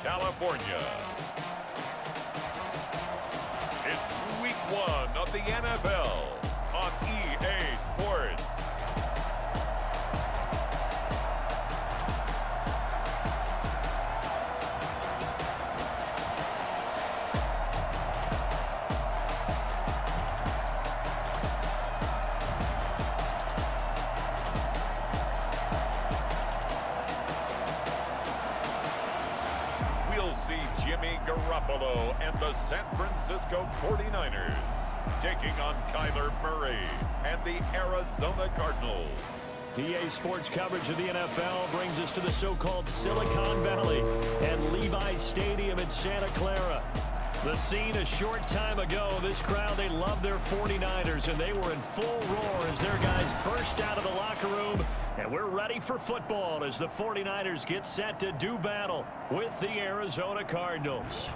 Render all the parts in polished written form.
California. It's week 1 of the NFL on EA Sports. We'll see Jimmy Garoppolo and the San Francisco 49ers taking on Kyler Murray and the Arizona Cardinals. EA Sports coverage of the NFL brings us to the so-called Silicon Valley and Levi's Stadium in Santa Clara. The scene a short time ago, this crowd, they love their 49ers, and they were in full roar as their guys burst out of the locker room. And we're ready for football as the 49ers get set to do battle with the Arizona Cardinals.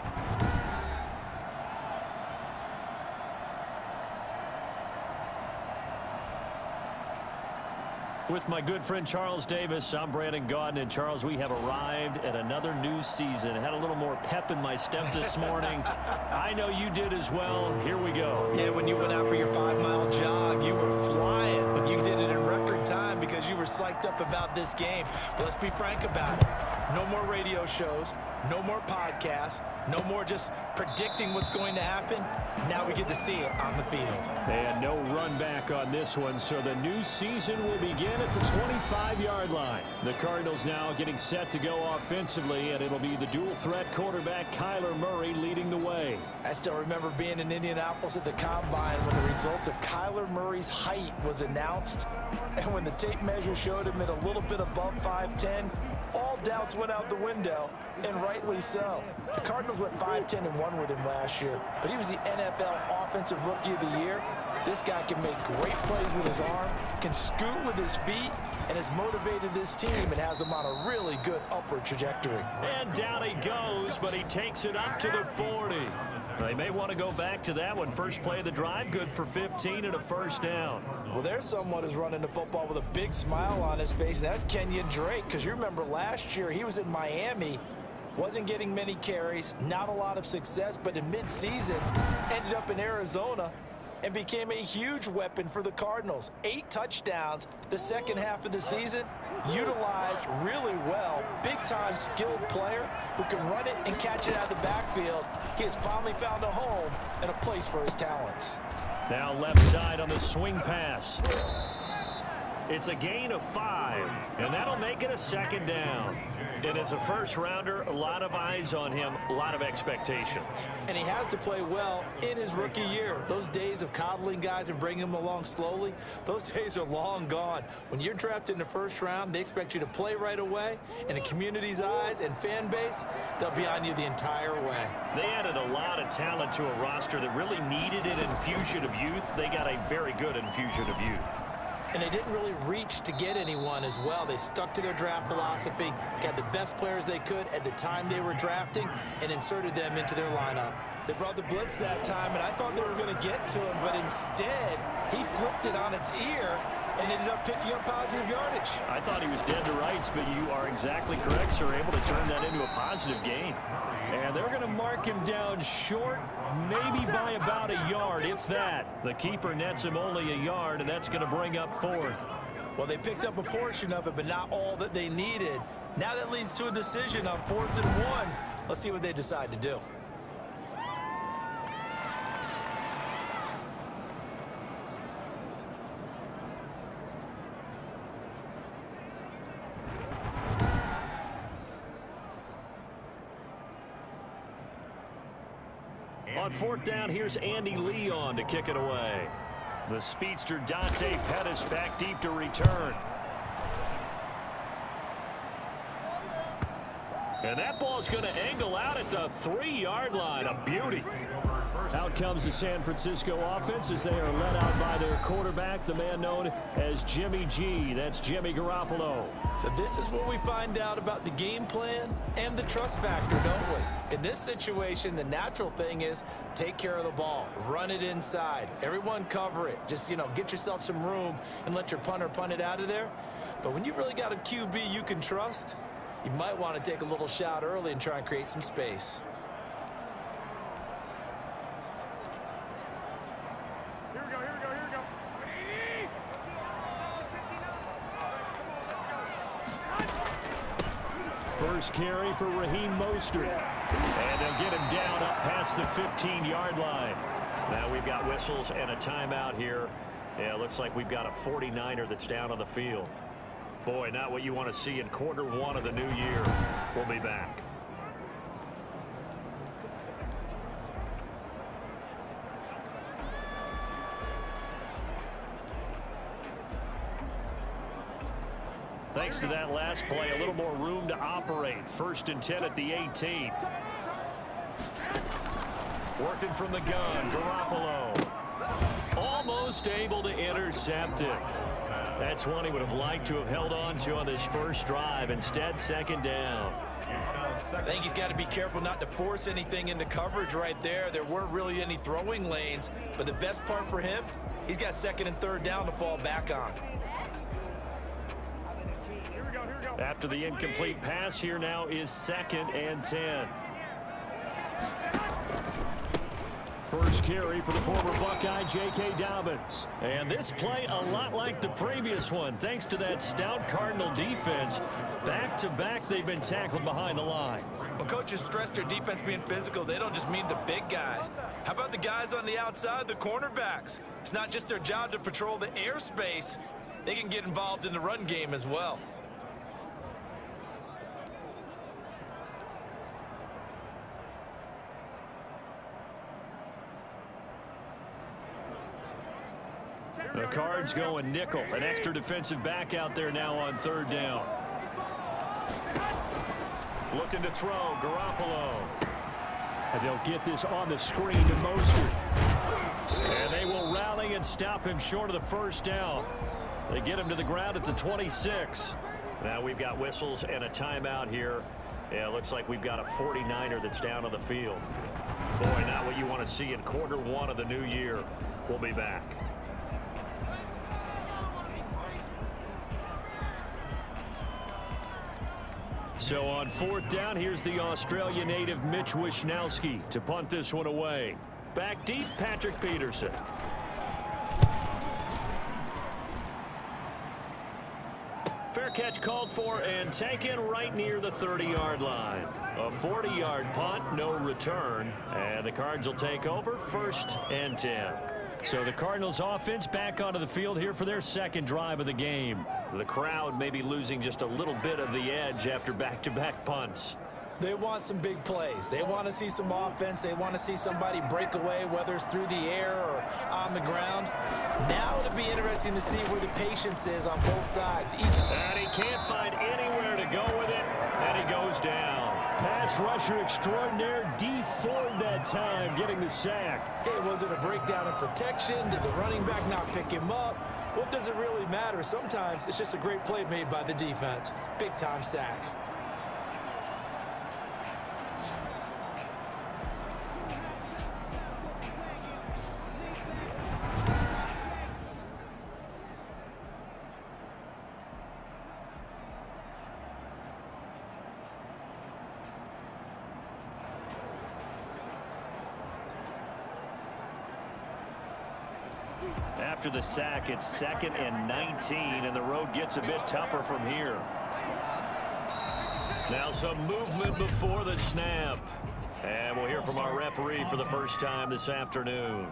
With my good friend Charles Davis, I'm Brandon Gaudin. And Charles, we have arrived at another new season. I had a little more pep in my step this morning. I know you did as well. Here we go. Yeah, when you went out for your 5-mile jog, you were flying. You did it in record time because you were psyched up about this game. But let's be frank about it. No more radio shows, no more podcasts, no more just predicting what's going to happen. Now we get to see it on the field. And no run back on this one, so the new season will begin at the 25-yard line. The Cardinals now getting set to go offensively, and it'll be the dual-threat quarterback Kyler Murray leading the way. I still remember being in Indianapolis at the Combine when the result of Kyler Murray's height was announced, and when the tape measure showed him at a little bit above 5'10", all doubts went out the window, and rightly so. The Cardinals went 5-10-1 with him last year, but he was the NFL Offensive Rookie of the Year. This guy can make great plays with his arm, can scoot with his feet, and has motivated this team and has them on a really good upward trajectory. And down he goes, but he takes it up to the 40. They may want to go back to that one. First play of the drive, good for 15 and a first down. Well, there's someone who's running the football with a big smile on his face, and that's Kenyon Drake, because you remember last year he was in Miami, wasn't getting many carries, not a lot of success, but in midseason ended up in Arizona and became a huge weapon for the Cardinals. 8 touchdowns the second half of the season, utilized really well. Big-time skilled player who can run it and catch it out of the backfield. He has finally found a home and a place for his talents. Now left side on the swing pass. It's a gain of 5, and that'll make it a second down. And as a first-rounder, a lot of eyes on him, a lot of expectations. And he has to play well in his rookie year. Those days of coddling guys and bringing them along slowly, those days are long gone. When you're drafted in the first round, they expect you to play right away. And the community's eyes and fan base, they'll be on you the entire way. They added a lot of talent to a roster that really needed an infusion of youth. They got a very good infusion of youth. And they didn't really reach to get anyone as well. They stuck to their draft philosophy, got the best players they could at the time they were drafting, and inserted them into their lineup. They brought the blitz that time, and I thought they were going to get to him, but instead, he flipped it on its ear and ended up picking up positive yardage. I thought he was dead to rights, but you are exactly correct, sir. Able to turn that into a positive gain. And they're going to mark him down short, maybe by about a yard, if that. The keeper nets him only a yard, and that's going to bring up 4th. Well, they picked up a portion of it, but not all that they needed. Now that leads to a decision on 4th and 1. Let's see what they decide to do. On 4th down, here's Andy Leon to kick it away. The speedster Dante Pettis back deep to return. And that ball's going to angle out at the 3-yard line. A beauty. Out comes the San Francisco offense as they are led out by their quarterback, the man known as Jimmy G. That's Jimmy Garoppolo. So this is what we find out about the game plan and the trust factor, don't we? In this situation, the natural thing is take care of the ball, run it inside. Everyone cover it. Just, get yourself some room and let your punter punt it out of there. But when you really got a QB you can trust, You might want to take a little shot early and try and create some space. Here we go. First carry for Raheem Mostert. And they'll get him down up past the 15-yard line. Now we've got whistles and a timeout here. Yeah, it looks like we've got a 49er that's down on the field. Boy, not what you want to see in quarter one of the new year. We'll be back. Thanks to that last play, a little more room to operate. 1st and 10 at the 18. Working from the gun, Garoppolo. Almost able to intercept it. That's one he would have liked to have held on to on this first drive. Instead, 2nd down. I think he's got to be careful not to force anything into coverage right there. There weren't really any throwing lanes, but the best part for him, he's got 2nd and 3rd down to fall back on. After the incomplete pass, here now is 2nd and 10. First carry for the former Buckeye, J.K. Dobbins. And this play a lot like the previous one, thanks to that stout Cardinal defense. Back-to-back, they've been tackled behind the line. Well, coaches stress their defense being physical. They don't just mean the big guys. How about the guys on the outside, the cornerbacks? It's not just their job to patrol the airspace. They can get involved in the run game as well. The Cards going nickel. An extra defensive back out there now on 3rd down. Looking to throw, Garoppolo. And they'll get this on the screen to Mostert. And they will rally and stop him short of the 1st down. They get him to the ground at the 26. Now we've got whistles and a timeout here. Yeah, it looks like we've got a 49er that's down on the field. Boy, not what you want to see in quarter one of the new year. We'll be back. So on 4th down, here's the Australia native Mitch Wishnowsky to punt this one away. Back deep, Patrick Peterson. Fair catch called for and taken right near the 30-yard line. A 40-yard punt, no return. And the Cards will take over, 1st and 10. So the Cardinals offense back onto the field here for their 2nd drive of the game. The crowd may be losing just a little bit of the edge after back-to-back punts. They want some big plays. They want to see some offense. They want to see somebody break away, whether it's through the air or on the ground. Now it'll be interesting to see where the patience is on both sides. And he can't find anywhere to go with it, and he goes down. Pass rusher extraordinaire, Dee Ford that time, getting the sack. Okay, was it a breakdown in protection? Did the running back not pick him up? What does it really matter? Sometimes it's just a great play made by the defense. Big-time sack. After the sack, it's 2nd and 19, and the road gets a bit tougher from here. Now some movement before the snap. And we'll hear from our referee for the first time this afternoon.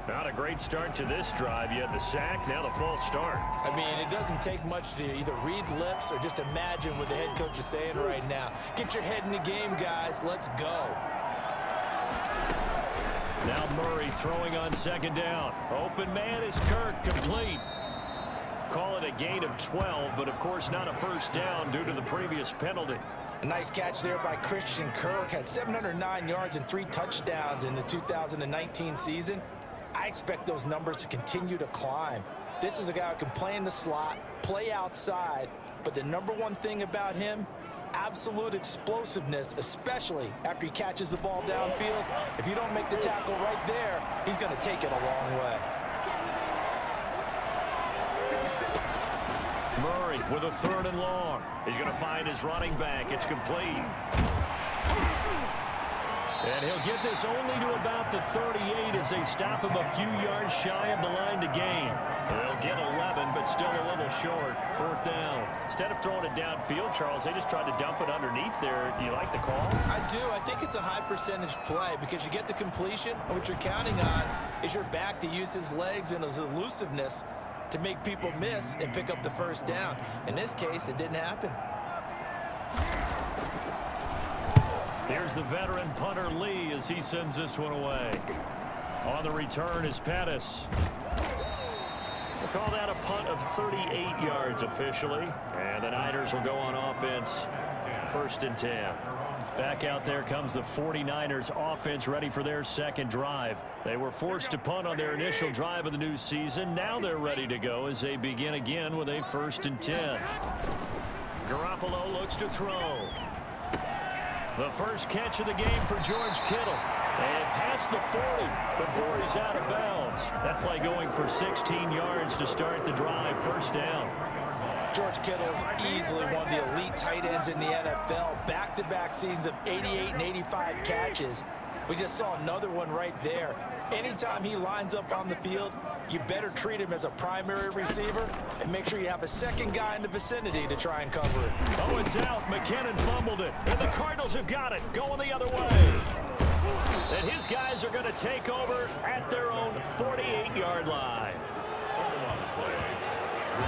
Not a great start to this drive. You had the sack, now the false start. I mean, it doesn't take much to either read lips or just imagine what the head coach is saying right now. Get your head in the game, guys. Let's go. Now Murray throwing on 2nd down. Open man is Kirk, complete. Call it a gain of 12, but of course not a 1st down due to the previous penalty. A nice catch there by Christian Kirk. Had 709 yards and 3 touchdowns in the 2019 season. I expect those numbers to continue to climb. This is a guy who can play in the slot, play outside, but the #1 thing about him, absolute explosiveness, especially after he catches the ball downfield. If you don't make the tackle right there, he's going to take it a long way. Murray with a 3rd and long. He's going to find his running back. It's complete. And he'll get this only to about the 38 as they stop him a few yards shy of the line to gain. They'll get 11, but still a little short. 4th down. Instead of throwing it downfield, Charles, they just tried to dump it underneath there. Do you like the call? I do. I think it's a high percentage play because you get the completion, and what you're counting on is your back to use his legs and his elusiveness to make people miss and pick up the 1st down. In this case, it didn't happen. Here's the veteran punter Lee as he sends this one away. On the return is Pettis. We'll call that a punt of 38 yards officially. And the Niners will go on offense. 1st and 10. Back out there comes the 49ers offense ready for their 2nd drive. They were forced to punt on their initial drive of the new season. Now they're ready to go as they begin again with a 1st and 10. Garoppolo looks to throw. The first catch of the game for George Kittle. And past the 40 before he's out of bounds. That play going for 16 yards to start the drive. 1st down. George Kittle is easily one of the elite tight ends in the NFL. Back-to-back seasons of 88 and 85 catches. We just saw another one right there. Anytime he lines up on the field, you better treat him as a primary receiver and make sure you have a 2nd guy in the vicinity to try and cover it. Oh, it's out. McKinnon fumbled it. And the Cardinals have got it. Going the other way. And his guys are going to take over at their own 48-yard line.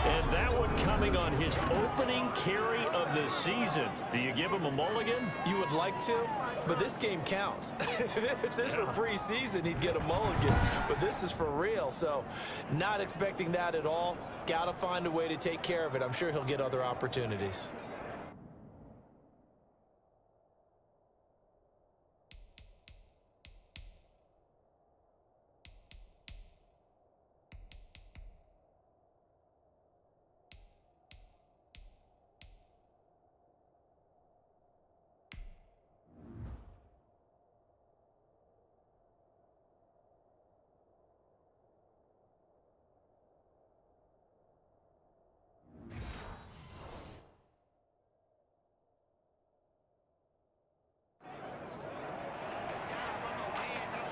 And that one coming on his opening carry of the season. Do you give him a mulligan? You would like to, but this game counts. If this were preseason, he'd get a mulligan, but this is for real. So not expecting that at all. Got to find a way to take care of it. I'm sure he'll get other opportunities.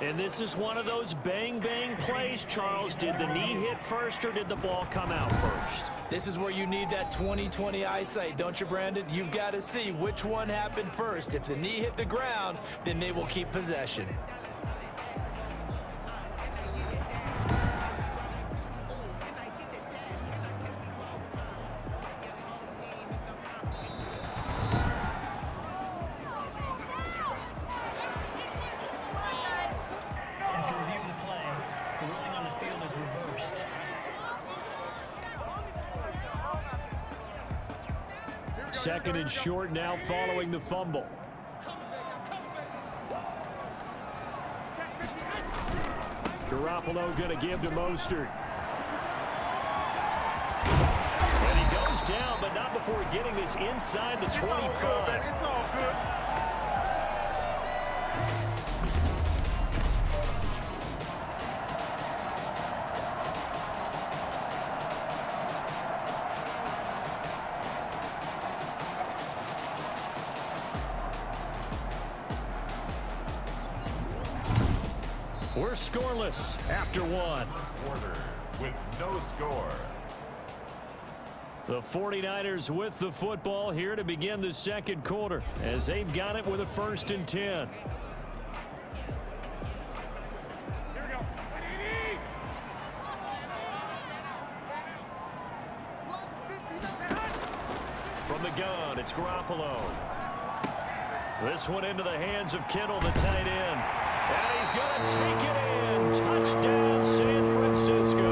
And this is one of those bang-bang plays, Charles. Did the knee hit first or did the ball come out first? This is where you need that 20/20 eyesight, don't you, Brandon? You've got to see which one happened first. If the knee hit the ground, then they will keep possession. Second and short now following the fumble. Garoppolo going to give to Mostert. And he goes down, but not before getting this inside the 25. It's all good. We're scoreless after one. Quarter with no score. The 49ers with the football here to begin the 2nd quarter as they've got it with a 1st and 10. Here we go. From the gun, it's Garoppolo. This one into the hands of Kittle, the tight end. And he's going to take it in. Touchdown, San Francisco.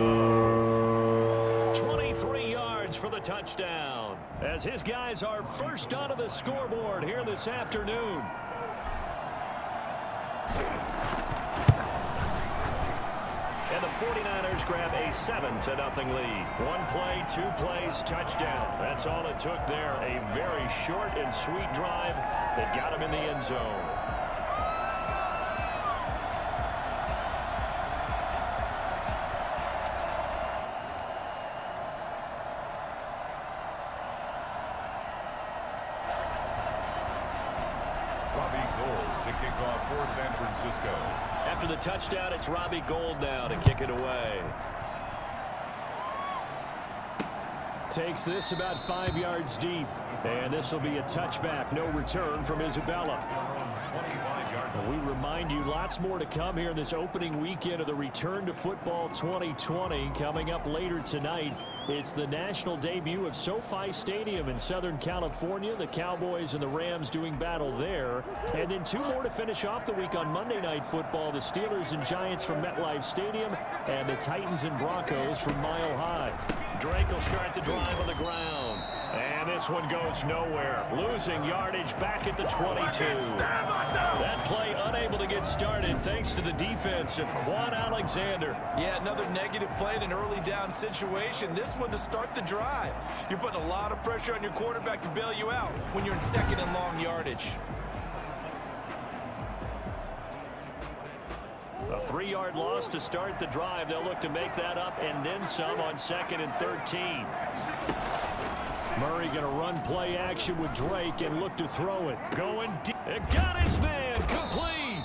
23 yards for the touchdown. As his guys are first onto the scoreboard here this afternoon. And the 49ers grab a 7-0 lead. One play, 2 plays, touchdown. That's all it took there. A very short and sweet drive that got him in the end zone. for San Francisco. After the touchdown, it's Robbie Gould now to kick it away. Takes this about 5 yards deep. And this will be a touchback. No return from Isabella. We remind you, lots more to come here in this opening weekend of the Return to Football 2020. Coming up later tonight, it's the national debut of SoFi Stadium in Southern California. The Cowboys and the Rams doing battle there. And then 2 more to finish off the week on Monday Night Football. The Steelers and Giants from MetLife Stadium and the Titans and Broncos from Mile High. Drake will start the drive on the ground. And this one goes nowhere. Losing yardage back at the 22. That play unable to get started thanks to the defense of Quan Alexander. Yeah, another negative play in an early down situation. This one to start the drive. You're putting a lot of pressure on your quarterback to bail you out when you're in second and long yardage. A 3-yard loss to start the drive. They'll look to make that up and then some on 2nd and 13. Murray going to run play action with Drake and look to throw it. Going deep. It got his man complete.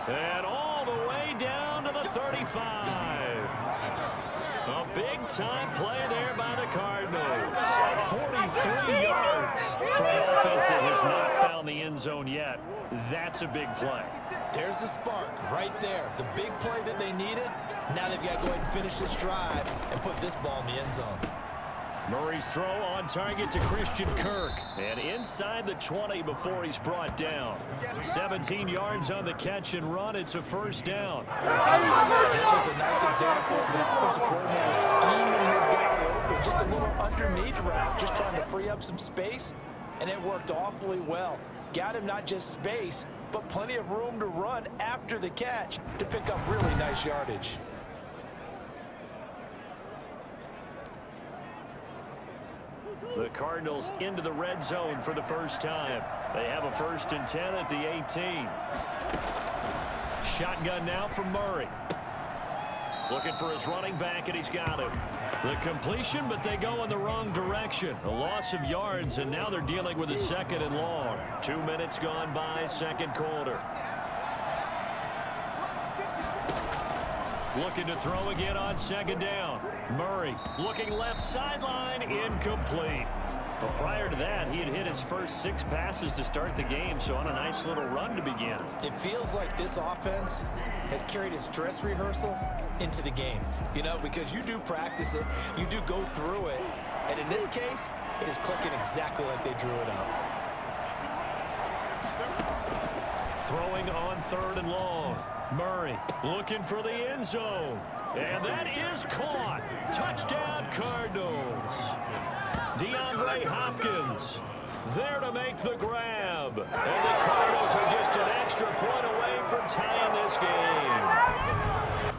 And all the way down to the 35. A big-time play there by the Cardinals. 43 yards for an offense that has not found the end zone yet. That's a big play. There's the spark right there. The big play that they needed. Now they've got to go ahead and finish this drive and put this ball in the end zone. Murray's throw on target to Christian Kirk. And inside the 20 before he's brought down. 17 yards on the catch and run. It's a first down. This was a nice example of the offensive coordinator scheming his guy open. Just a little underneath route, just trying to free up some space. And it worked awfully well. Got him not just space, but plenty of room to run after the catch to pick up really nice yardage. The Cardinals into the red zone for the first time. They have a 1st and 10 at the 18. Shotgun now from Murray. Looking for his running back, and he's got him. The completion, but they go in the wrong direction. A loss of yards, and now they're dealing with a 2nd and long. 2 minutes gone by, 2nd quarter. Looking to throw again on 2nd down. Murray looking left sideline, incomplete. Well, prior to that, he had hit his first 6 passes to start the game, so on a nice little run to begin. It feels like this offense has carried its dress rehearsal into the game, you know, because you do practice it, you do go through it, and in this case, it is clicking exactly like they drew it up. Throwing on 3rd and long. Murray looking for the end zone. And that is caught. Touchdown, Cardinals. DeAndre Hopkins there to make the grab. And the Cardinals are just an extra point away from tying this game.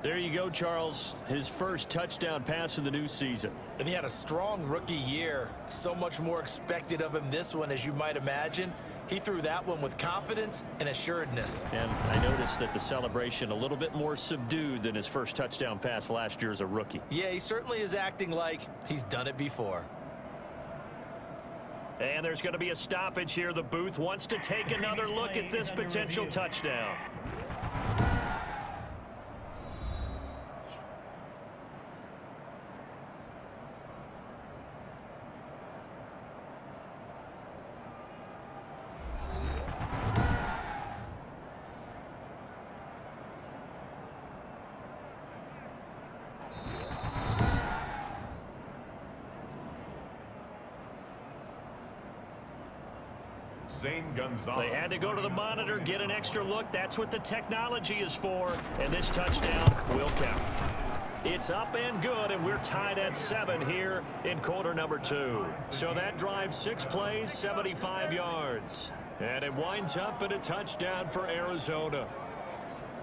There you go, Charles. His first touchdown pass of the new season. And he had a strong rookie year. So much more expected of him this one, as you might imagine. He threw that one with confidence and assuredness. And I noticed that the celebration a little bit more subdued than his first touchdown pass last year as a rookie. Yeah, he certainly is acting like he's done it before. And there's going to be a stoppage here. The booth wants to take another look at this potential touchdown. They had to go to the monitor, get an extra look. That's what the technology is for. And this touchdown will count. It's up and good, and we're tied at 7 here in quarter number 2. So that drives 6 plays, 75 yards. And it winds up in a touchdown for Arizona.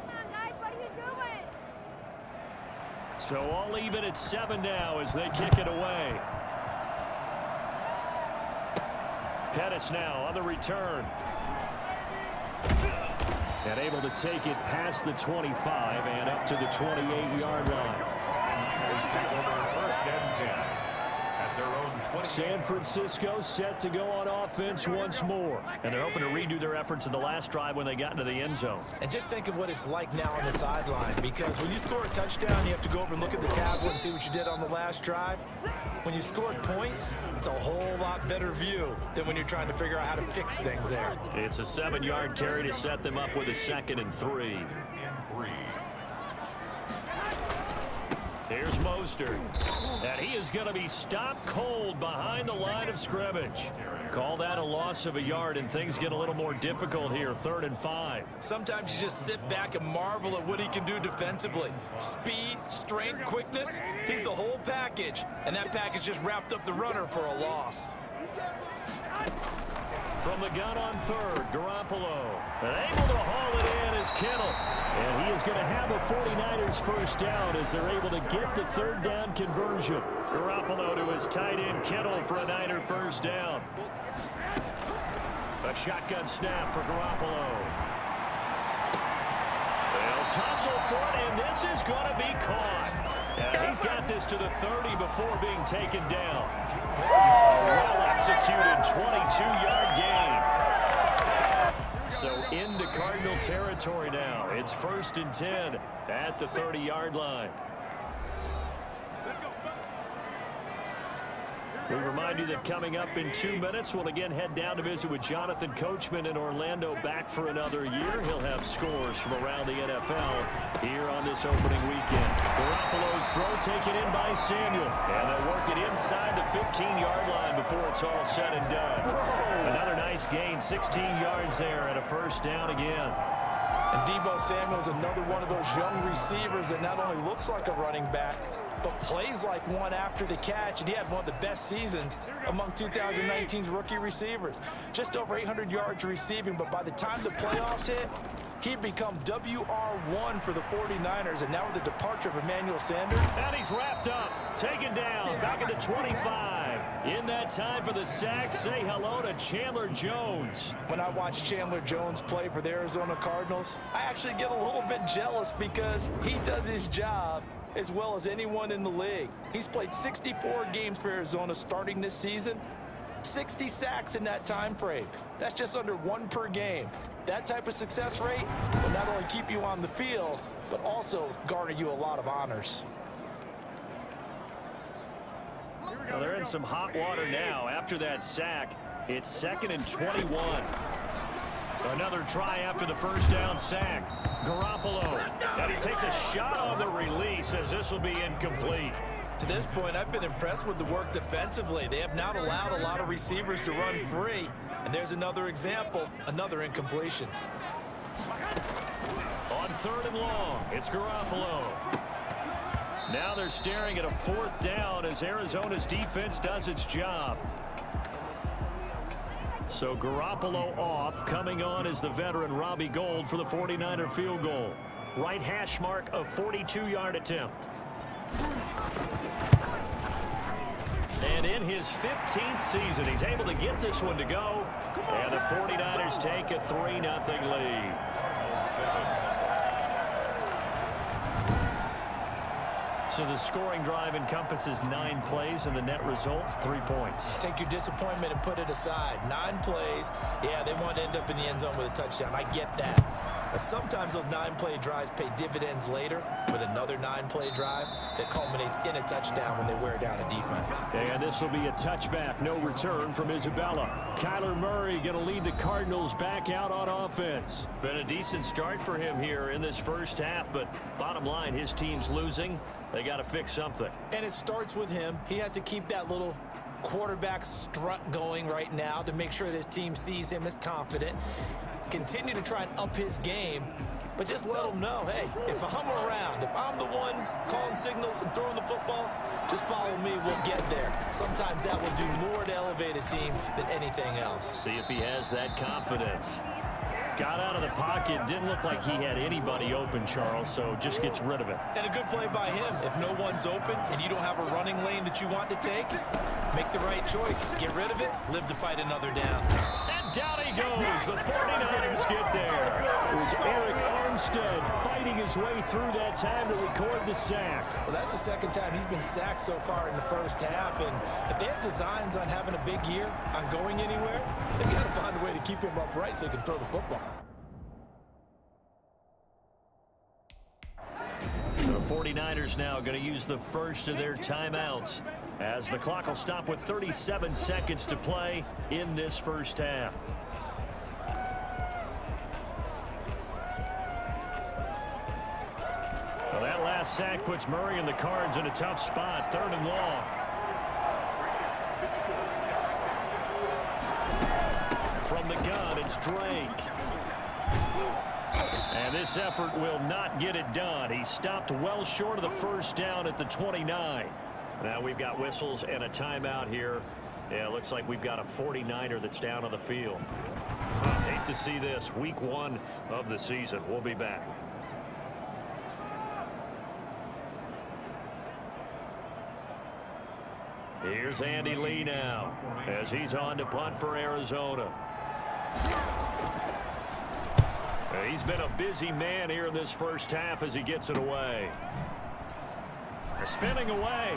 Come on, guys, what are you doing? So all even at 7 now as they kick it away. Pettis now on the return. And able to take it past the 25 and up to the 28-yard line. San Francisco set to go on offense once more. And they're hoping to redo their efforts in the last drive when they got into the end zone. And just think of what it's like now on the sideline, because when you score a touchdown, you have to go over and look at the tablet and see what you did on the last drive. When you scored points, it's a whole lot better view than when you're trying to figure out how to fix things there. It's a 7-yard carry to set them up with a 2nd and 3. Here's Mostert. And he is going to be stopped cold behind the line of scrimmage. Call that a loss of a yard, and things get a little more difficult here. 3rd and 5. Sometimes you just sit back and marvel at what he can do defensively. Speed, strength, quickness, he's the whole package. And that package just wrapped up the runner for a loss. From the gun on 3rd, Garoppolo. And able to haul it in is Kittle. And he is going to have a 49ers first down as they're able to get the 3rd down conversion. Garoppolo to his tight end Kittle for a Niner first down. A shotgun snap for Garoppolo. They'll tussle for it, and this is going to be caught. And he's got this to the 30 before being taken down. Well-executed 22-yard gain. So into Cardinal territory now. It's 1st and 10 at the 30-yard line. We remind you that coming up in 2 minutes, we'll again head down to visit with Jonathan Coachman in Orlando, back for another year. He'll have scores from around the NFL here on this opening weekend. Garoppolo's throw taken in by Samuel, and they'll work it inside the 15-yard line before it's all said and done. Another nice gain, 16 yards there, and a first down again. And Deebo Samuel's another one of those young receivers that not only looks like a running back, but plays like one after the catch, and he had one of the best seasons among 2019's rookie receivers. Just over 800 yards receiving, but by the time the playoffs hit, he'd become WR1 for the 49ers, and now with the departure of Emmanuel Sanders. And he's wrapped up, taken down, back at the 25. In that time for the sack, say hello to Chandler Jones. When I watch Chandler Jones play for the Arizona Cardinals, I actually get a little bit jealous because he does his job as well as anyone in the league. He's played 64 games for Arizona starting this season, 60 sacks in that time frame. That's just under 1 per game. That type of success rate will not only keep you on the field, but also garner you a lot of honors. Well, they're in some hot water now. After that sack, it's 2nd and 21. Another try after the first down sack. Garoppolo. And he takes a shot on the release as this will be incomplete. To this point, I've been impressed with the work defensively. They have not allowed a lot of receivers to run free. And there's another example, another incompletion. On 3rd and long, it's Garoppolo. Now they're staring at a 4th down as Arizona's defense does its job. So Garoppolo off. Coming on is the veteran Robbie Gould for the 49er field goal. Right hash mark of 42-yard attempt. And in his 15th season, he's able to get this one to go. And the 49ers take a 3-0 lead. So the scoring drive encompasses 9 plays, and the net result, 3 points. Take your disappointment and put it aside. 9 plays. Yeah, they want to end up in the end zone with a touchdown. I get that. But sometimes those 9-play drives pay dividends later with another 9-play drive that culminates in a touchdown when they wear down a defense. And this will be a touchback, no return from Isabella. Kyler Murray going to lead the Cardinals back out on offense. Been a decent start for him here in this first half, but bottom line, his team's losing. They got to fix something. And it starts with him. He has to keep that little quarterback strut going right now to make sure that his team sees him as confident. Continue to try and up his game, but just let him know, hey, if I'm around, if I'm the one calling signals and throwing the football, just follow me, we'll get there. Sometimes that will do more to elevate a team than anything else. See if he has that confidence. Got out of the pocket, didn't look like he had anybody open, Charles, so just gets rid of it. And a good play by him. If no one's open and you don't have a running lane that you want to take, make the right choice. Get rid of it, live to fight another down. And down he goes. The 49ers get there. It was Eric Armstead fighting his way through that time to record the sack. Well, that's the second time he's been sacked so far in the first half. And if they have designs on having a big year, on going anywhere, they've got to find a way to keep him upright so he can throw the football. The 49ers now going to use the first of their timeouts as the clock will stop with 37 seconds to play in this first half. Well, that last sack puts Murray and the Cards in a tough spot, 3rd and long. From the gun, it's Drake. And this effort will not get it done. He stopped well short of the first down at the 29. Now we've got whistles and a timeout here. Yeah, it looks like we've got a 49er that's down on the field. Hate to see this. Week 1 of the season. We'll be back. Here's Andy Lee now as he's on to punt for Arizona. He's been a busy man here in this first half as he gets it away. Spinning away.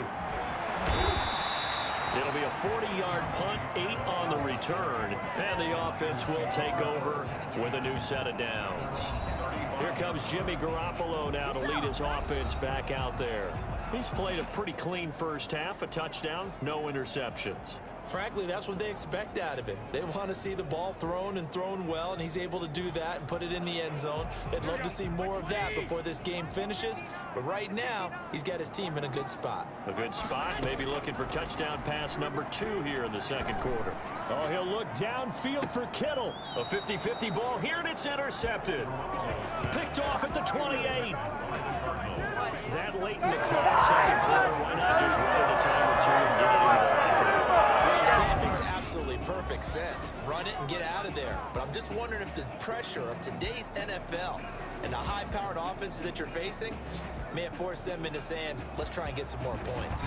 It'll be a 40-yard punt, 8 on the return, and the offense will take over with a new set of downs. Here comes Jimmy Garoppolo now to lead his offense back out there. He's played a pretty clean first half, a touchdown, no interceptions. Frankly, that's what they expect out of him. They want to see the ball thrown and thrown well, and he's able to do that and put it in the end zone. They'd love to see more of that before this game finishes. But right now, he's got his team in a good spot. A good spot, maybe looking for touchdown pass number 2 here in the second quarter. Oh, he'll look downfield for Kittle. A 50-50 ball here, and it's intercepted. Picked off at the 28. That late in the clock, second quarter, why not just run it a time or two and get it in the Sam makes absolutely perfect sense. Run it and get out of there. But I'm just wondering if the pressure of today's NFL and the high-powered offenses that you're facing may have forced them into saying, let's try and get some more points.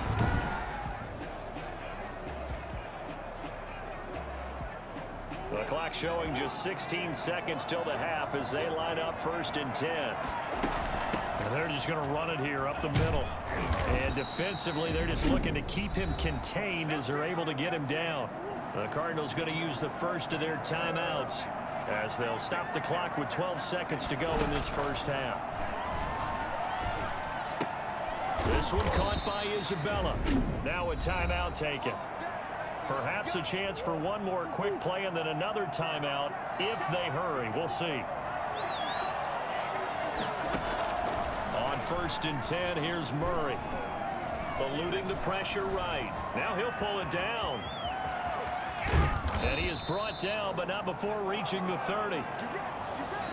The clock showing just 16 seconds till the half as they line up 1st and 10. And they're just going to run it here up the middle. And defensively, they're just looking to keep him contained as they're able to get him down. The Cardinals going to use the first of their timeouts as they'll stop the clock with 12 seconds to go in this first half. This one caught by Isabella. Now a timeout taken. Perhaps a chance for one more quick play and then another timeout if they hurry. We'll see. On 1st and 10, here's Murray. Eluding the pressure right. Now he'll pull it down. And he is brought down, but not before reaching the 30.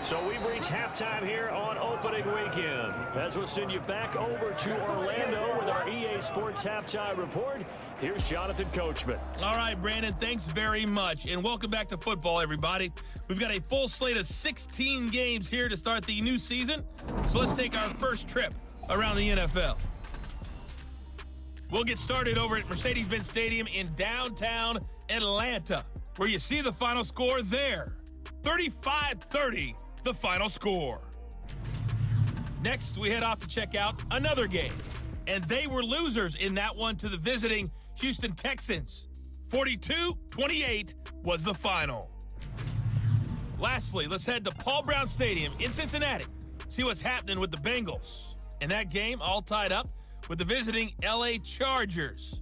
So we've reached halftime here on opening weekend. As we'll send you back over to Orlando with our EA Sports Halftime Report. Here's Jonathan Coachman. All right, Brandon, thanks very much. And welcome back to football, everybody. We've got a full slate of 16 games here to start the new season. So let's take our first trip around the NFL. We'll get started over at Mercedes-Benz Stadium in downtown Atlanta, where you see the final score there. 35-30, the final score. Next, we head off to check out another game. And they were losers in that one to the visiting Houston Texans. 42-28 was the final. Lastly, let's head to Paul Brown Stadium in Cincinnati. See what's happening with the Bengals. In that game, all tied up with the visiting LA Chargers.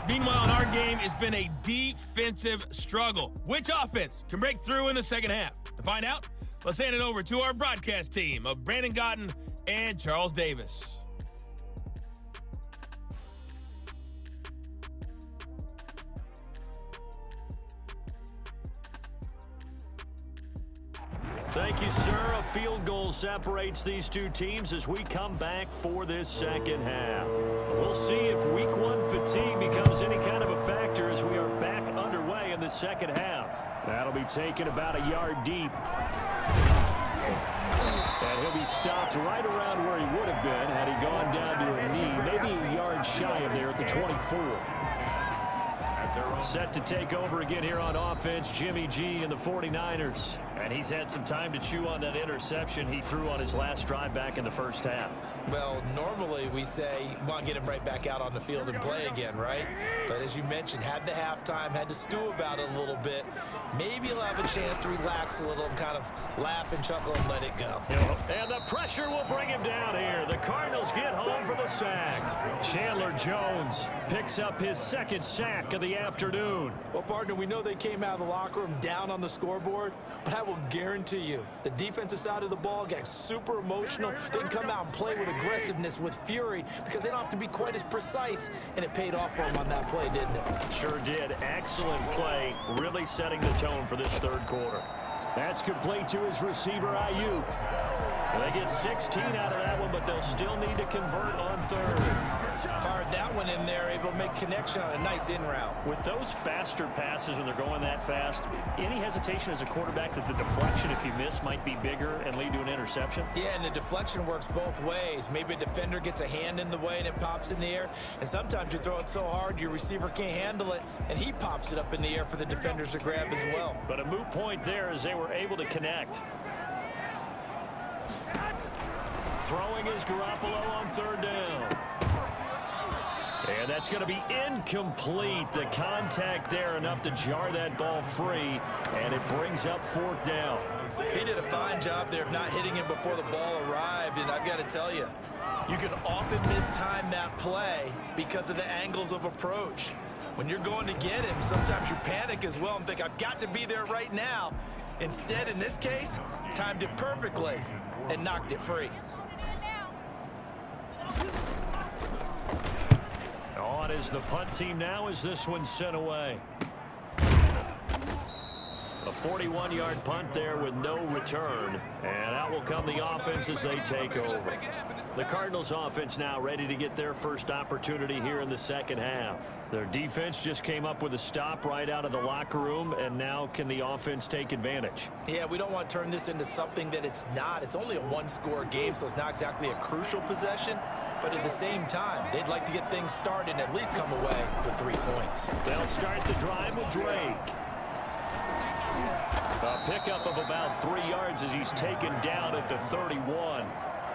Meanwhile, in our game, it's been a defensive struggle. Which offense can break through in the second half? To find out, let's hand it over to our broadcast team of Brandon Gaudin and Charles Davis. Thank you, sir. A field goal separates these two teams as we come back for this second half. We'll see if week one fatigue becomes any kind of a factor as we are back underway in the second half. That'll be taken about a yard deep. And he'll be stopped right around where he would have been had he gone down to a knee, maybe a yard shy of there at the 24. Set to take over again here on offense, Jimmy G and the 49ers. And he's had some time to chew on that interception he threw on his last drive back in the first half. Well, normally we say, want to get him right back out on the field and play again, right? But as you mentioned, had the halftime, had to stew about it a little bit. Maybe he'll have a chance to relax a little and kind of laugh and chuckle and let it go. And the pressure will bring him down here. The Cardinals get home for the sack. Chandler Jones picks up his second sack of the afternoon. Well, partner, we know they came out of the locker room down on the scoreboard, but I will guarantee you the defensive side of the ball got super emotional. They can come out and play with aggressiveness, with fury, because they don't have to be quite as precise, and it paid off for them on that play, didn't it? Sure did. Excellent play, really setting the tone for this third quarter. That's complete to his receiver, Ayuk. They get 16 out of that one, but they'll still need to convert on third. Fired that one in there, able to make connection on a nice in route. With those faster passes when they're going that fast, any hesitation as a quarterback that the deflection, if you miss, might be bigger and lead to an interception? Yeah, and the deflection works both ways. Maybe a defender gets a hand in the way and it pops in the air, and sometimes you throw it so hard your receiver can't handle it, and he pops it up in the air for the defenders to grab as well. But a moot point there as they were able to connect. Throwing is Garoppolo on third down. And that's going to be incomplete. The contact there enough to jar that ball free, and it brings up fourth down. He did a fine job there of not hitting him before the ball arrived, and I've got to tell you, you can often mistime that play because of the angles of approach. When you're going to get him, sometimes you panic as well and think, I've got to be there right now. Instead, in this case, timed it perfectly and knocked it free. On is the punt team now as this one's sent away. A 41-yard punt there with no return. And out will come the offense as they take over. The Cardinals offense now ready to get their first opportunity here in the second half. Their defense just came up with a stop right out of the locker room, and now can the offense take advantage? Yeah, we don't want to turn this into something that it's not. It's only a one-score game, so it's not exactly a crucial possession. But at the same time, they'd like to get things started and at least come away with 3 points. They'll start the drive with Drake. A pickup of about 3 yards as he's taken down at the 31.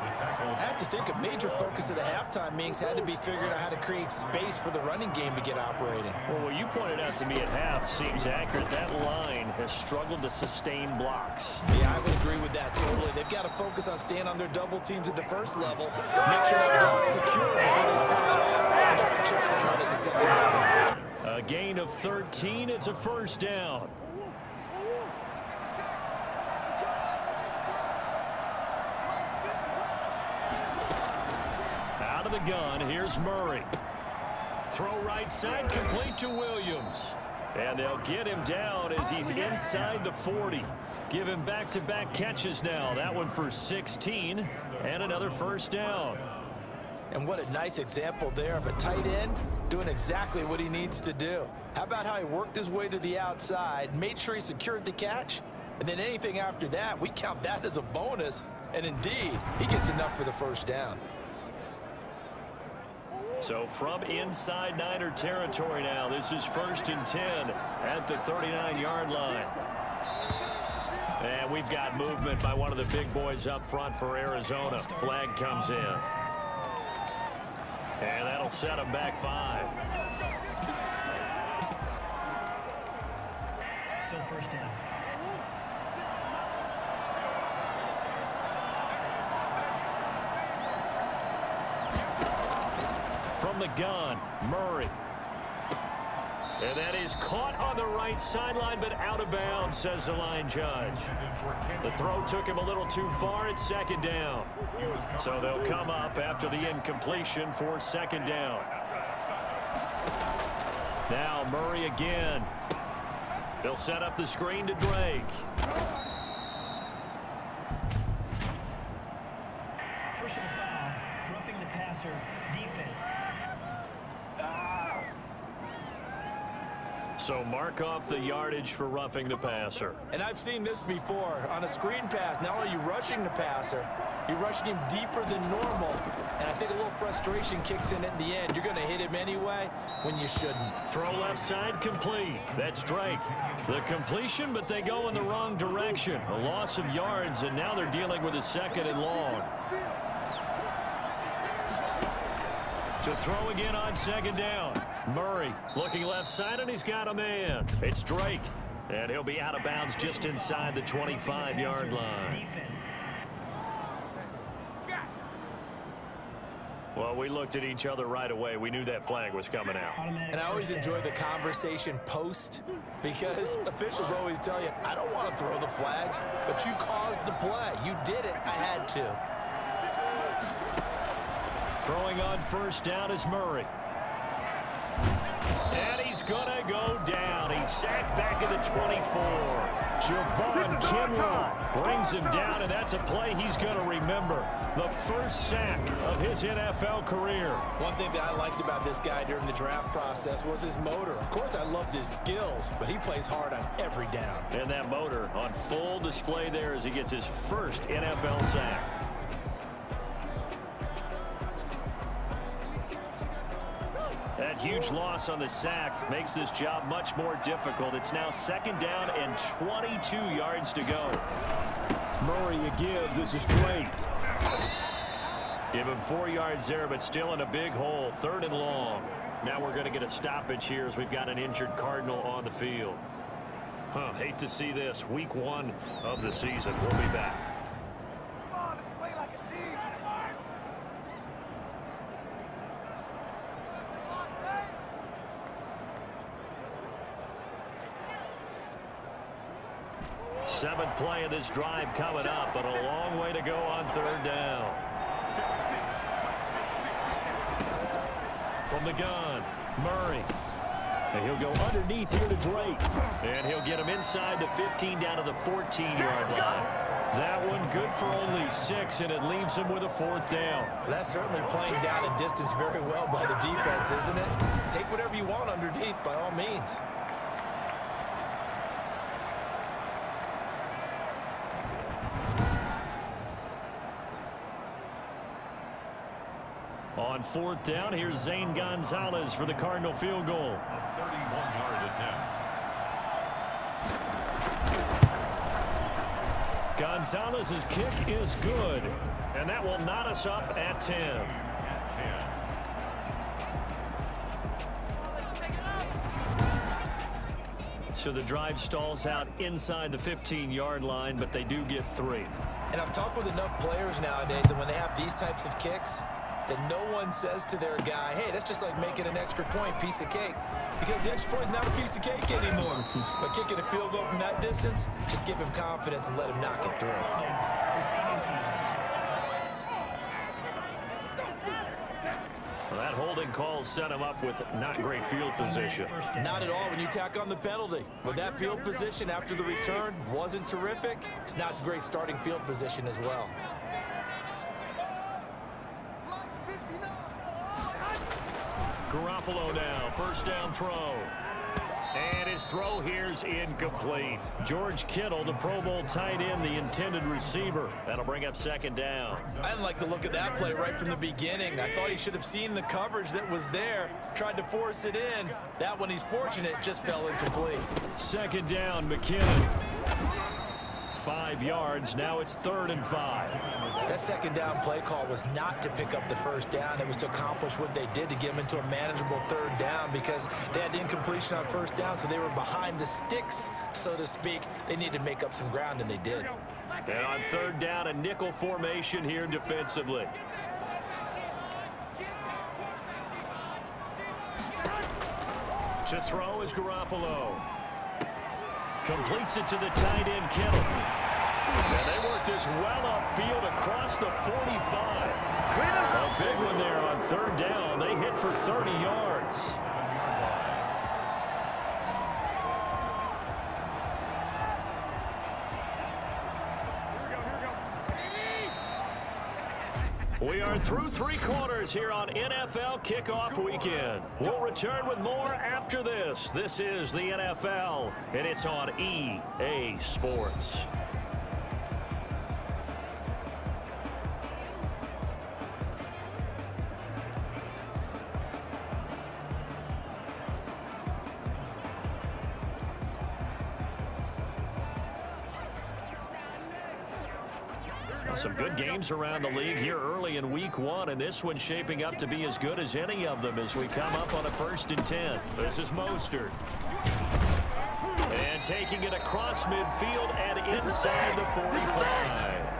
I have to think a major focus of the halftime meetings had to be figuring out how to create space for the running game to get operating. Well, what you pointed out to me at half seems accurate. That line has struggled to sustain blocks. Yeah, I would agree with that totally. They've got to focus on staying on their double teams at the first level, make sure that block's secure before they slide off and try to chip some on at the second level. A gain of 13. It's a first down. Out of the gun, here's Murray. Throw right side, complete to Williams. And they'll get him down as he's inside the 40. Give him back-to-back catches now. That one for 16 and another first down. And what a nice example there of a tight end doing exactly what he needs to do. How about how he worked his way to the outside, made sure he secured the catch, and then anything after that, we count that as a bonus. And indeed, he gets enough for the first down. So from inside Niner territory now, this is 1st and 10 at the 39-yard line. And we've got movement by one of the big boys up front for Arizona. Flag comes in. And that'll set them back 5. Still first down. From the gun, Murray. And that is caught on the right sideline, but out of bounds, says the line judge. The throw took him a little too far. It's second down. So they'll come up after the incompletion for second down. Now Murray again. They'll set up the screen to Drake. Personal foul, roughing the passer, defense. So mark off the yardage for roughing the passer. And I've seen this before. On a screen pass, not only are you rushing the passer, you're rushing him deeper than normal. And I think a little frustration kicks in at the end. You're going to hit him anyway when you shouldn't. Throw left side complete. That's Drake. The completion, but they go in the wrong direction. A loss of yards, and now they're dealing with a 2nd and long. To throw again on 2nd down. Murray looking left side, and he's got a man. It's Drake. And he'll be out of bounds just inside the 25-yard line. Well, we looked at each other right away. We knew that flag was coming out. And I always enjoy the conversation post because officials always tell you, I don't want to throw the flag, but you caused the play. You did it. I had to. Throwing on 1st down is Murray. And he's going to go down. He's sacked back at the 24. Javon Kinlaw brings him down, and that's a play he's going to remember. The first sack of his NFL career. One thing that I liked about this guy during the draft process was his motor. Of course, I loved his skills, but he plays hard on every down. And that motor on full display there as he gets his first NFL sack. That huge loss on the sack makes this job much more difficult. It's now 2nd down and 22 yards to go. Murray again. This is Drake. Give him 4 yards there, but still in a big hole. 3rd and long. Now we're going to get a stoppage here as we've got an injured Cardinal on the field. Hate to see this. Week 1 of the season. We'll be back. Seventh play of this drive coming up, but a long way to go on 3rd down. From the gun, Murray. And he'll go underneath here to Drake. And he'll get him inside the 15 down to the 14-yard line. That one good for only 6, and it leaves him with a 4th down. That's certainly playing down and distance very well by the defense, isn't it? Take whatever you want underneath by all means. On 4th down, here's Zane Gonzalez for the Cardinal field goal. 31-yard attempt. Gonzalez's kick is good, and that will knot us up at 10. So the drive stalls out inside the 15-yard line, but they do get 3. And I've talked with enough players nowadays, and when they have these types of kicks, that no one says to their guy, hey, that's just like making an extra point, piece of cake. Because the extra point is not a piece of cake anymore. But kicking a field goal from that distance, just give him confidence and let him knock it through. Well, that holding call set him up with not great field position. Not at all when you tack on the penalty. But that field position after the return wasn't terrific. It's not a great starting field position as well. Garoppolo now, 1st down throw. And his throw here's incomplete. George Kittle, the Pro Bowl tight end, the intended receiver. That'll bring up 2nd down. I didn't like the look of that play right from the beginning. I thought he should have seen the coverage that was there, tried to force it in. That one, he's fortunate, just fell incomplete. 2nd down, McKinnon. 5 yards. Now it's 3rd and 5. That 2nd down play call was not to pick up the 1st down. It was to accomplish what they did to get them into a manageable 3rd down because they had incompletion on 1st down, so they were behind the sticks, so to speak. They needed to make up some ground, and they did. And on 3rd down, a nickel formation here defensively. To throw is Garoppolo. Completes it to the tight end, Kittle. And they work this well upfield across the 45. A big one there on 3rd down. They hit for 30 yards. We are through 3 quarters here on NFL Kickoff Weekend. We'll return with more after this. This is the NFL, and it's on EA Sports. Some good games around the league here early in week 1, and this one's shaping up to be as good as any of them as we come up on a 1st and 10. This is Mostert. And taking it across midfield and inside the 45.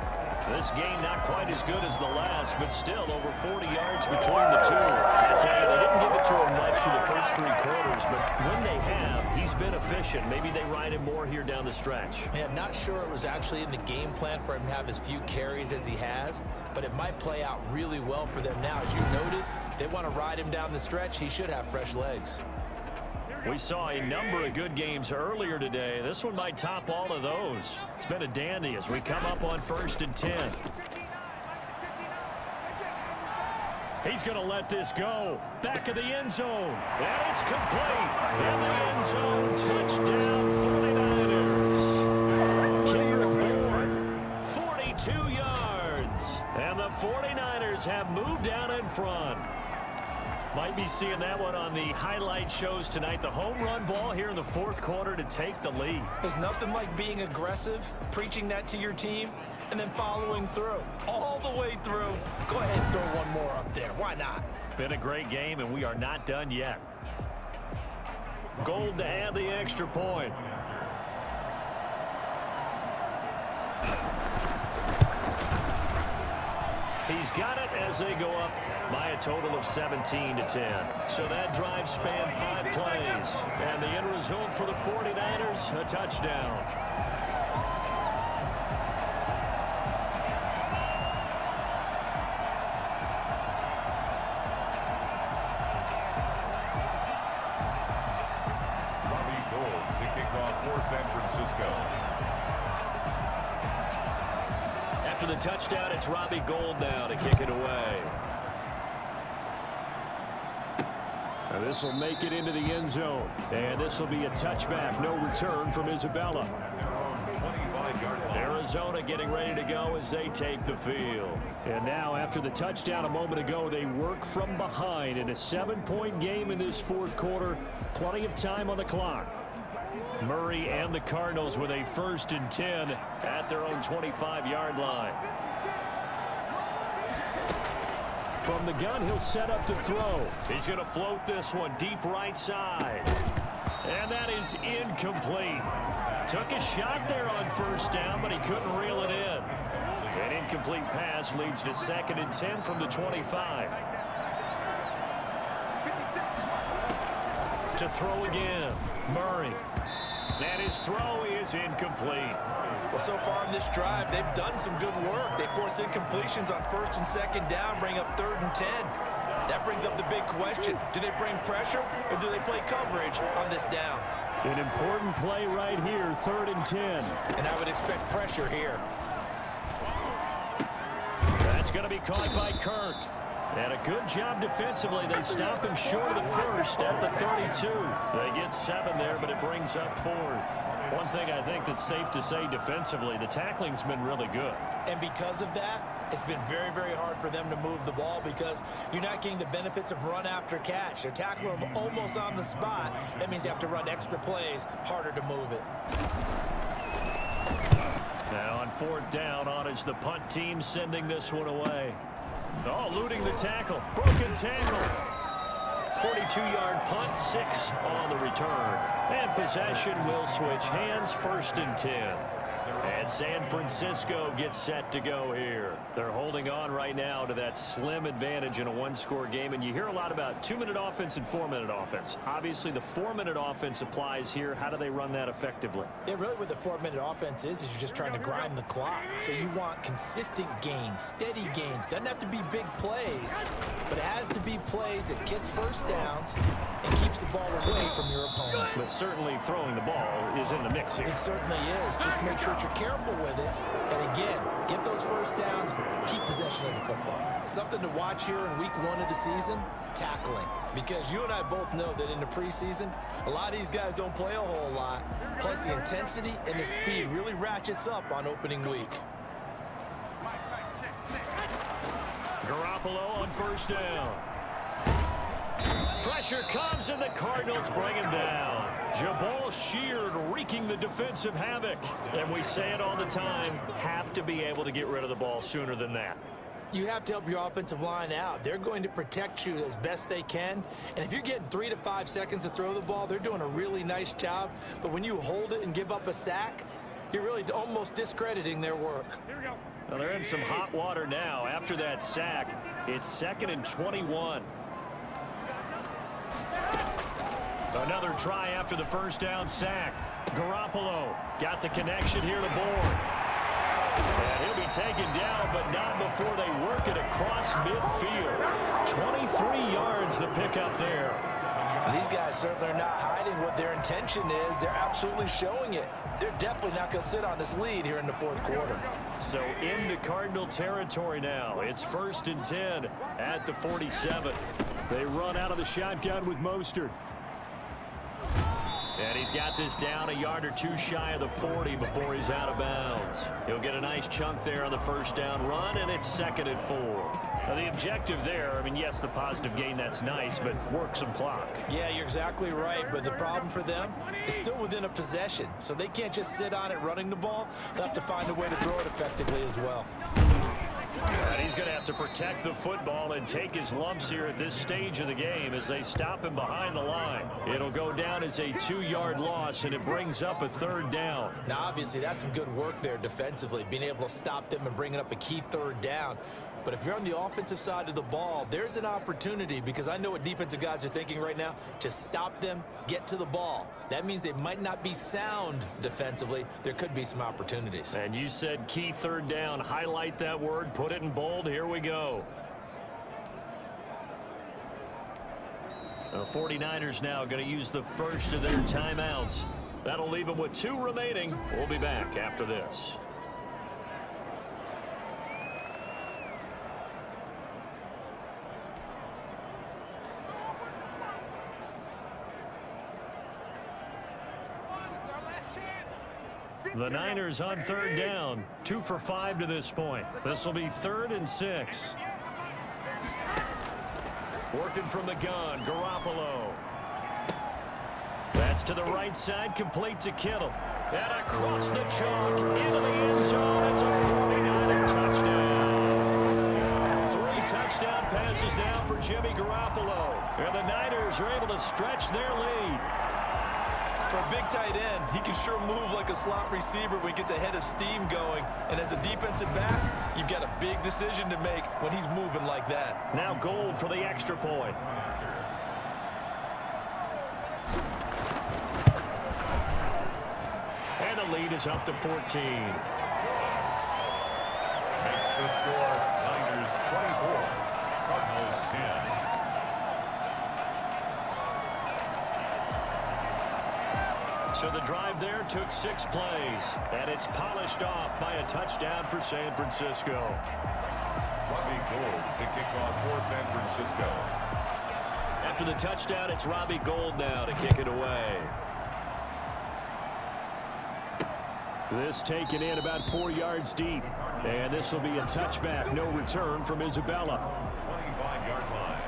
This game not quite as good as the last, but still over 40 yards between the two. I tell you, they didn't give it to him much for the first 3 quarters, but when they have, he's been efficient. Maybe they ride him more here down the stretch. Man, not sure it was actually in the game plan for him to have as few carries as he has, but it might play out really well for them now. As you noted, if they want to ride him down the stretch, he should have fresh legs. We saw a number of good games earlier today. This one might top all of those. It's been a dandy as we come up on 1st and 10. He's going to let this go. Back of the end zone. And it's complete. In the end zone, touchdown 49ers. Kendrick Bourne, 42 yards. And the 49ers have moved out in front. Might be seeing that one on the highlight shows tonight. The home run ball here in the 4th quarter to take the lead. There's nothing like being aggressive, preaching that to your team, and then following through. All the way through. Go ahead and throw one more up there. Why not? Been a great game, and we are not done yet. Gold to add the extra point. He's got it as they go up by a total of 17-10. So that drive spanned 5 plays. And the end result for the 49ers, a touchdown. Robbie Gould to kick off for San Francisco. After the touchdown, it's Robbie Gould now to kick it away. And this will make it into the end zone. And this will be a touchback. No return from Isabella. Arizona getting ready to go as they take the field. And now, after the touchdown a moment ago, they work from behind in a 7-point game in this 4th quarter. Plenty of time on the clock. Murray and the Cardinals with a 1st and 10 at their own 25-yard line. From the gun, he'll set up to throw. He's going to float this one deep right side. And that is incomplete. Took a shot there on 1st down, but he couldn't reel it in. An incomplete pass leads to 2nd and 10 from the 25. To throw again, Murray. And his throw is incomplete. Well, so far in this drive, they've done some good work. They force incompletions on 1st and 2nd down, bring up 3rd and 10. That brings up the big question. Do they bring pressure or do they play coverage on this down? An important play right here, 3rd and 10. And I would expect pressure here. That's going to be caught by Kirk. And a good job defensively. They stop him short of the 1st at the 32. They get 7 there, but it brings up 4th. One thing I think that's safe to say defensively, the tackling's been really good. And because of that, it's been very, very hard for them to move the ball because you're not getting the benefits of run after catch. They're tackling them almost on the spot. That means you have to run extra plays, harder to move it. Now on 4th down, on is the punt team sending this one away. Oh, eluding the tackle. Broken tackle. 42-yard punt, 6 on the return. And possession will switch hands, 1st and 10. And San Francisco gets set to go here. They're holding on right now to that slim advantage in a 1-score game. And you hear a lot about 2-minute offense and 4-minute offense. Obviously, the 4-minute offense applies here. How do they run that effectively? Yeah, really what the 4-minute offense is you're just trying to grind the clock. So you want consistent gains, steady gains. Doesn't have to be big plays, but it has to be plays that gets 1st downs and keeps the ball away from your opponent. But certainly throwing the ball is in the mix here. It certainly is. Just make sure that you're careful with it. And again, get those first downs, keep possession of the football. Something to watch here in week 1 of the season, tackling. Because you and I both know that in the preseason, a lot of these guys don't play a whole lot. Plus the intensity and the speed really ratchets up on opening week. Garoppolo on first down. Pressure comes, and the Cardinals bring him down. Jabal Sheard wreaking the defensive havoc. And we say it all the time, have to be able to get rid of the ball sooner than that. You have to help your offensive line out. They're going to protect you as best they can. And if you're getting 3 to 5 seconds to throw the ball, they're doing a really nice job. But when you hold it and give up a sack, you're really almost discrediting their work. Here we go. Well, they're in some hot water now. After that sack, it's 2nd and 21. Another try after the first down sack. Garoppolo got the connection here to Bourne. And he'll be taken down, but not before they work it across midfield. 23 yards the pickup there. These guys certainly are not hiding what their intention is. They're absolutely showing it. They're definitely not going to sit on this lead here in the 4th quarter. So into Cardinal territory now. It's 1st and 10 at the 47. They run out of the shotgun with Mostert. And he's got this down a yard or 2 shy of the 40 before he's out of bounds. He'll get a nice chunk there on the first down run, and it's 2nd and 4. Now, the objective there, I mean, yes, the positive gain, that's nice, but work some clock. Yeah, you're exactly right, but the problem for them is still within a possession, so they can't just sit on it running the ball. They'll have to find a way to throw it effectively as well. And he's going to have to protect the football and take his lumps here at this stage of the game as they stop him behind the line. It'll go down as a 2-yard loss, and it brings up a 3rd down. Now, obviously, that's some good work there defensively, being able to stop them and bringing up a key 3rd down. But if you're on the offensive side of the ball, there's an opportunity, because I know what defensive guys are thinking right now. Just stop them, get to the ball. That means they might not be sound defensively. There could be some opportunities. And you said key 3rd down. Highlight that word, put it in bold. Here we go. The 49ers now going to use the first of their timeouts. That'll leave them with 2 remaining. We'll be back after this. The Niners on 3rd down, 2 for 5 to this point. This will be 3rd and 6. Working from the gun, Garoppolo. That's to the right side, complete to Kittle. And across the chalk, into the end zone. It's a 49er touchdown. 3 touchdown passes now for Jimmy Garoppolo. And the Niners are able to stretch their lead. For a big tight end, he can sure move like a slot receiver when he gets a head of steam going. And as a defensive back, you've got a big decision to make when he's moving like that. Now Gold for the extra point. And the lead is up to 14. Makes the score Niners 24, Cardinals 10. So the drive there took 6 plays, and it's polished off by a touchdown for San Francisco. Robbie Gould to kick off for San Francisco. After the touchdown, it's Robbie Gould now to kick it away. This taken in about 4 yards deep, and this will be a touchback, no return from Isabella. 25-yard line.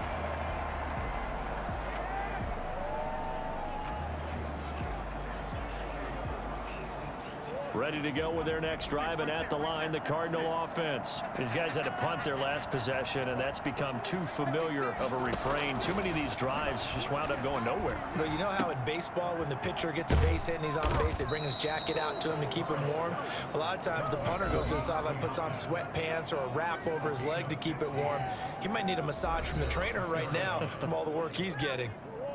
Ready to go with their next drive, and at the line, the Cardinal offense. These guys had to punt their last possession, and that's become too familiar of a refrain. Too many of these drives just wound up going nowhere. But you know how in baseball, when the pitcher gets a base hit and he's on base, they bring his jacket out to him to keep him warm? A lot of times the punter goes to the sideline, puts on sweatpants or a wrap over his leg to keep it warm. He might need a massage from the trainer right now from all the work he's getting.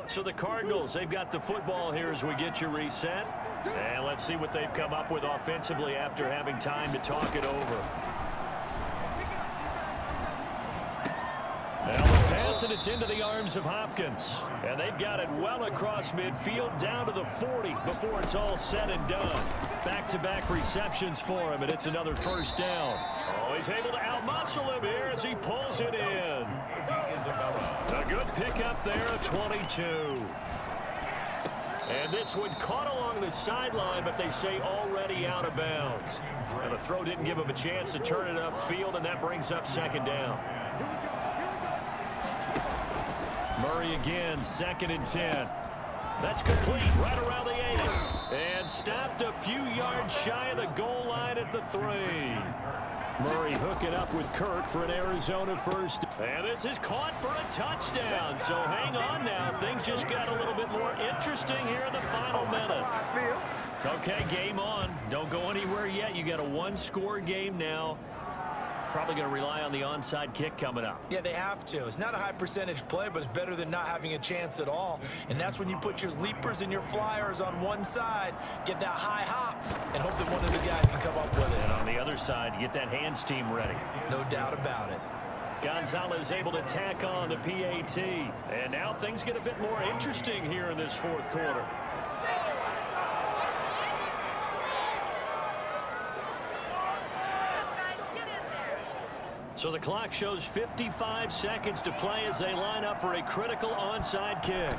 So the Cardinals, they've got the football here as we get you reset. And let's see what they've come up with offensively after having time to talk it over. Now the pass pass, and it's into the arms of Hopkins. And they've got it well across midfield, down to the 40 before it's all said and done. Back-to-back receptions for him, and it's another first down. Oh, he's able to outmuscle him here as he pulls it in. A good pickup there, a 22. And this one caught along the sideline, but they say already out of bounds. And the throw didn't give him a chance to turn it upfield, and that brings up second down. Murray again, 2nd and 10. That's complete right around the 8. And stopped a few yards shy of the goal line at the 3. Murray hooking up with Kirk for an Arizona first. And this is caught for a touchdown. So hang on now. Things just got a little bit more interesting here in the final minute. Okay, game on. Don't go anywhere yet. You got a 1-score game now. Probably going to rely on the onside kick coming up. Yeah, they have to. It's not a high percentage play, but it's better than not having a chance at all. And that's when you put your leapers and your flyers on one side, get that high hop, and hope that one of the guys can come up with it. And on the other side, get that hands team ready. No doubt about it. Gonzalez able to tack on the PAT. And now things get a bit more interesting here in this 4th quarter. So the clock shows 55 seconds to play as they line up for a critical onside kick.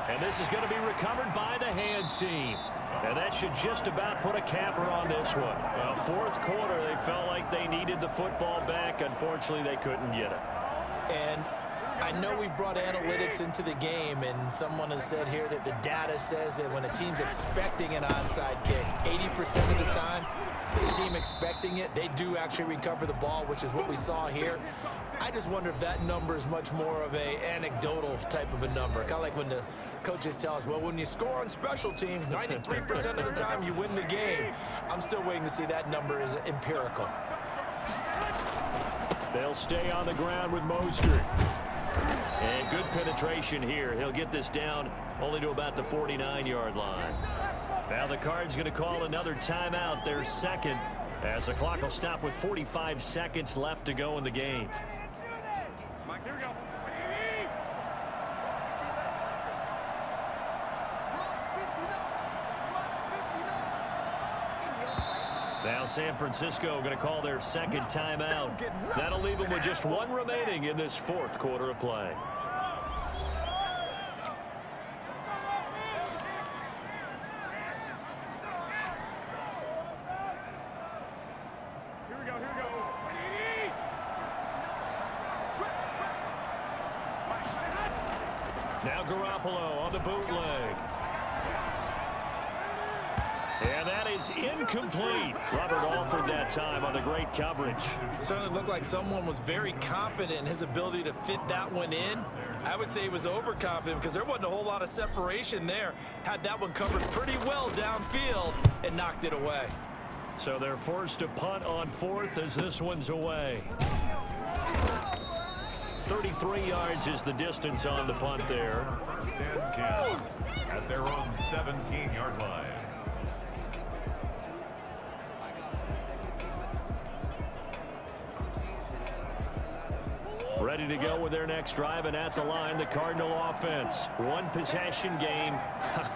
And this is going to be recovered by the hands team. And that should just about put a capper on this one. Well, 4th quarter, they felt like they needed the football back. Unfortunately, they couldn't get it. And I know we've brought analytics into the game, and someone has said here that the data says that when a team's expecting an onside kick, 80% of the time, the team expecting it, they do actually recover the ball, which is what we saw here. I just wonder if that number is much more of a anecdotal type of a number. Kind of like when the coaches tell us, well, when you score on special teams, 93% of the time you win the game. I'm still waiting to see that number is empirical. They'll stay on the ground with Mostert. And good penetration here. He'll get this down only to about the 49-yard line. Now the Cards going to call another timeout, their 2nd, as the clock will stop with 45 seconds left to go in the game. Mike, here we go. Now San Francisco going to call their 2nd timeout. That'll leave them with just 1 remaining in this 4th quarter of play. Now Garoppolo on the bootleg. And that is incomplete. Robert Alford that time on the great coverage. Certainly looked like someone was very confident in his ability to fit that one in. I would say he was overconfident because there wasn't a whole lot of separation there. Had that one covered pretty well downfield and knocked it away. So they're forced to punt on 4th as this one's away. 33 yards is the distance on the punt there. 10-10 at their own 17-yard line. Ready to go with their next drive, and at the line, the Cardinal offense. 1 possession game.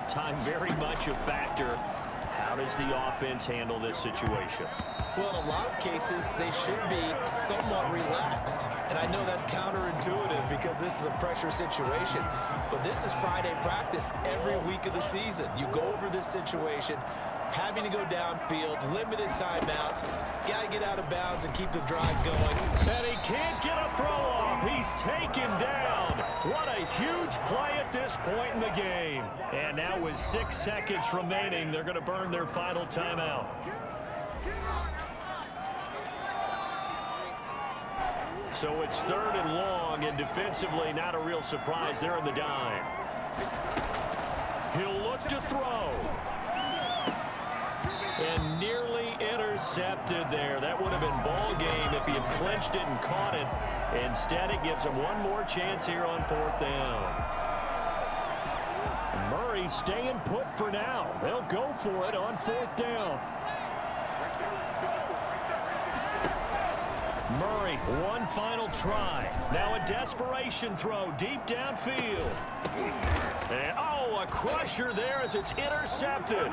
Time very much a factor. How does the offense handle this situation? Well, in a lot of cases, they should be somewhat relaxed. And I know that's counterintuitive because this is a pressure situation. But this is Friday practice every week of the season. You go over this situation, having to go downfield, limited timeouts, got to get out of bounds and keep the drive going. And he can't get a throw off. He's taken down. What a huge play at this point in the game. And now with 6 seconds remaining, they're going to burn their final timeout. So it's 3rd and long, and defensively not a real surprise. They're in the dime. He'll look to throw. And nearly intercepted there. That would have been ball game if he had clinched it and caught it. Instead, it gives him one more chance here on 4th down. Murray staying put for now. They'll go for it on 4th down. Murray, one final try. Now a desperation throw deep downfield. And, oh, a crusher there as it's intercepted.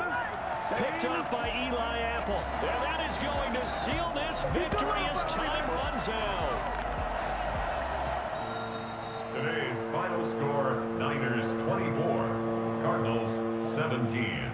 Picked up by Eli Apple. And that is going to seal this victory as time runs out. Today's final score, Niners 24, Cardinals 17.